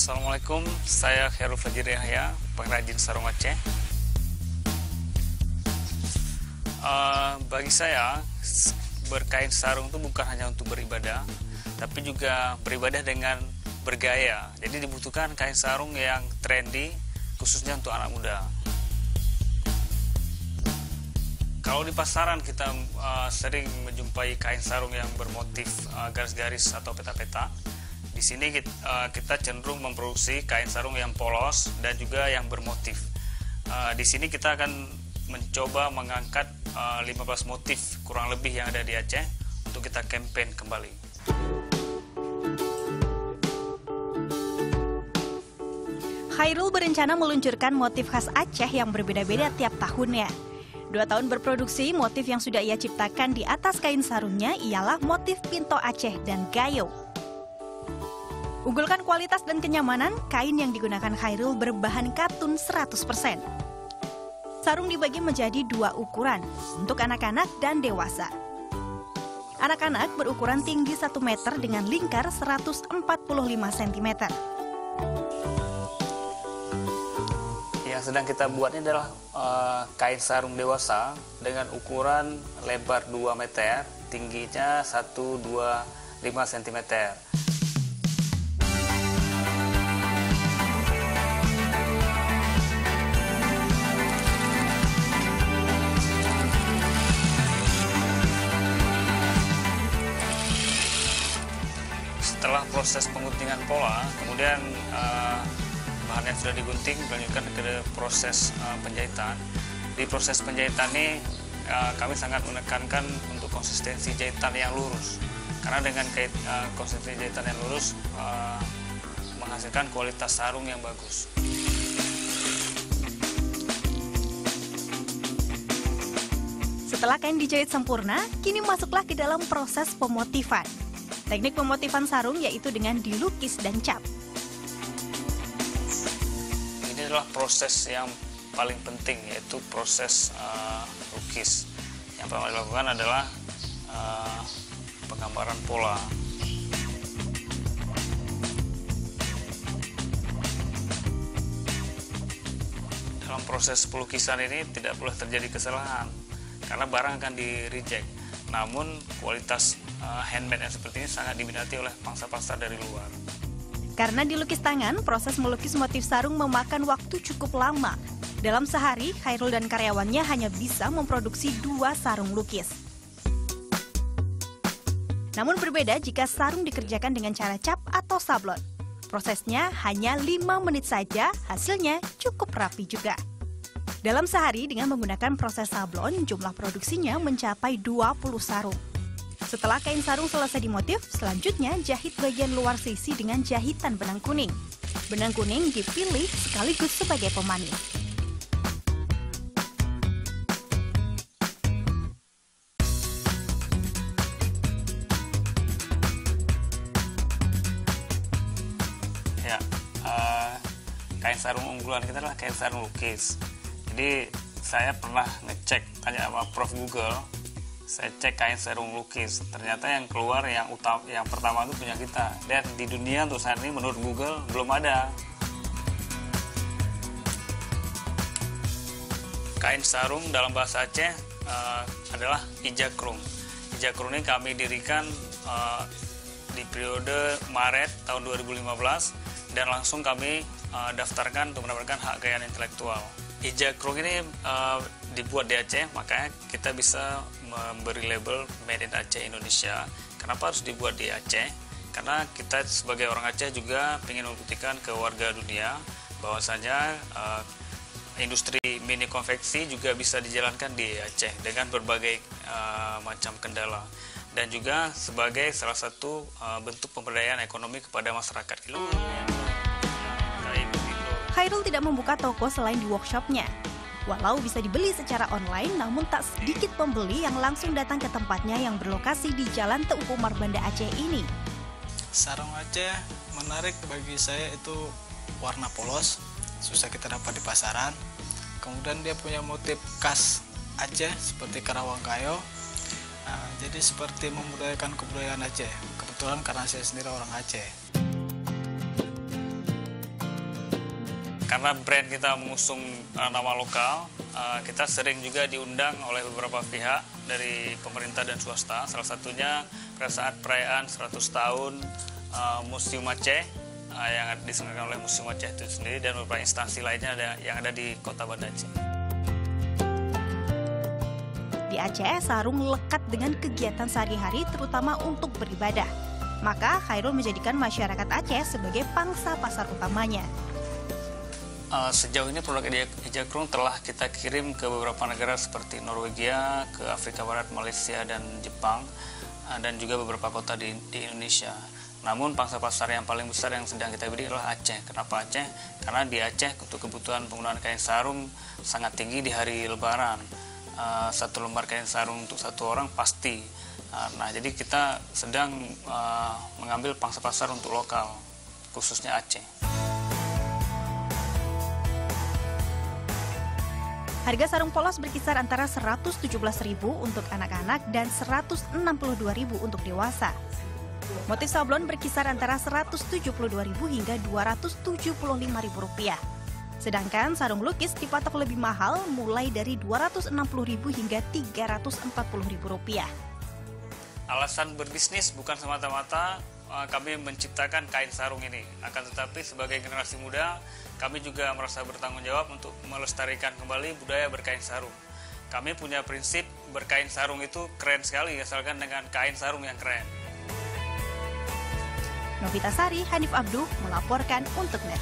Assalamualaikum, saya Khairul Fajri Yahya, pengrajin sarung Aceh. Bagi saya, berkain sarung itu bukan hanya untuk beribadah, tapi juga beribadah dengan bergaya. Jadi dibutuhkan kain sarung yang trendy, khususnya untuk anak muda. Kalau di pasaran kita sering menjumpai kain sarung yang bermotif garis-garis atau peta-peta. Di sini kita cenderung memproduksi kain sarung yang polos dan juga yang bermotif. Di sini kita akan mencoba mengangkat 15 motif kurang lebih yang ada di Aceh untuk kita campaign kembali. Khairul berencana meluncurkan motif khas Aceh yang berbeda-beda tiap tahunnya. 2 tahun berproduksi, motif yang sudah ia ciptakan di atas kain sarungnya ialah motif pinto Aceh dan gayo. Unggulkan kualitas dan kenyamanan, kain yang digunakan Khairul berbahan katun 100%. Sarung dibagi menjadi 2 ukuran, untuk anak-anak dan dewasa. Anak-anak berukuran tinggi 1 meter dengan lingkar 145 cm. Yang sedang kita buat ini adalah kain sarung dewasa dengan ukuran lebar 2 meter, tingginya 125 cm. Setelah proses pengguntingan pola, kemudian bahan yang sudah digunting dilanjutkan ke proses penjahitan. Di proses penjahitan ini kami sangat menekankan untuk konsistensi jahitan yang lurus, karena dengan konsistensi jahitan yang lurus menghasilkan kualitas sarung yang bagus. Setelah kain dijahit sempurna, kini masuklah ke dalam proses pemotifan. Teknik pemotifan sarung yaitu dengan dilukis dan cap. Ini adalah proses yang paling penting, yaitu proses lukis. Yang pertama dilakukan adalah penggambaran pola. Dalam proses pelukisan ini tidak boleh terjadi kesalahan, karena barang akan di-reject. Namun kualitas handmade yang seperti ini sangat diminati oleh pangsa pasar dari luar. Karena dilukis tangan, proses melukis motif sarung memakan waktu cukup lama. Dalam sehari, Khairul dan karyawannya hanya bisa memproduksi 2 sarung lukis. Namun berbeda jika sarung dikerjakan dengan cara cap atau sablon. Prosesnya hanya 5 menit saja, hasilnya cukup rapi juga. Dalam sehari dengan menggunakan proses sablon, jumlah produksinya mencapai 20 sarung. Setelah kain sarung selesai dimotif, selanjutnya jahit bagian luar sisi dengan jahitan benang kuning. Benang kuning dipilih sekaligus sebagai pemanis. Ya, kain sarung unggulan kita adalah kain sarung lukis. Jadi saya pernah ngecek, tanya sama Prof Google, saya cek kain sarung lukis, ternyata yang keluar yang pertama itu punya kita. Dan di dunia untuk saat ini menurut Google belum ada. Kain sarung dalam bahasa Aceh adalah ijakrung. Ijakrung ini kami dirikan di periode Maret tahun 2015 dan langsung kami daftarkan untuk mendapatkan hak kekayaan intelektual. Ijakrung ini dibuat di Aceh, makanya kita bisa memberi label Made in Aceh Indonesia. Kenapa harus dibuat di Aceh? Karena kita sebagai orang Aceh juga ingin membuktikan ke warga dunia bahwasanya industri mini konveksi juga bisa dijalankan di Aceh dengan berbagai macam kendala, dan juga sebagai salah satu bentuk pemberdayaan ekonomi kepada masyarakat. Khairul tidak membuka toko selain di workshopnya. Walau bisa dibeli secara online, namun tak sedikit pembeli yang langsung datang ke tempatnya yang berlokasi di Jalan Teuku Umar Banda Aceh ini. Sarung Aceh menarik bagi saya itu warna polos, susah kita dapat di pasaran. Kemudian dia punya motif khas Aceh seperti Karawang Kayo. Jadi seperti membudayakan kebudayaan Aceh. Kebetulan karena saya sendiri orang Aceh. karena brand kita mengusung nama lokal, kita sering juga diundang oleh beberapa pihak dari pemerintah dan swasta. Salah satunya pada saat perayaan 100 tahun Museum Aceh yang diselenggarakan oleh Museum Aceh itu sendiri, dan beberapa instansi lainnya yang ada di Kota Banda Aceh. Di Aceh, sarung lekat dengan kegiatan sehari-hari terutama untuk beribadah. Maka Khairul menjadikan masyarakat Aceh sebagai pangsa pasar utamanya. Sejauh ini produk Ijakrung telah kita kirim ke beberapa negara seperti Norwegia, ke Afrika Barat, Malaysia, dan Jepang, dan juga beberapa kota di Indonesia. Namun pangsa pasar yang paling besar yang sedang kita beri adalah Aceh. Kenapa Aceh? Karena di Aceh untuk kebutuhan penggunaan kain sarung sangat tinggi di hari Lebaran. 1 lembar kain sarung untuk 1 orang pasti. Nah, jadi kita sedang mengambil pangsa pasar untuk lokal, khususnya Aceh. Harga sarung polos berkisar antara Rp117.000 untuk anak-anak dan Rp162.000 untuk dewasa. Motif sablon berkisar antara Rp172.000 hingga Rp275.000. Sedangkan sarung lukis dipatok lebih mahal, mulai dari Rp260.000 hingga Rp340.000. Alasan berbisnis bukan semata-mata kami menciptakan kain sarung ini. Akan tetapi sebagai generasi muda, kami juga merasa bertanggung jawab untuk melestarikan kembali budaya berkain sarung. Kami punya prinsip berkain sarung itu keren sekali, asalkan dengan kain sarung yang keren. Novita Sari, Hanif Abduh melaporkan untuk NET.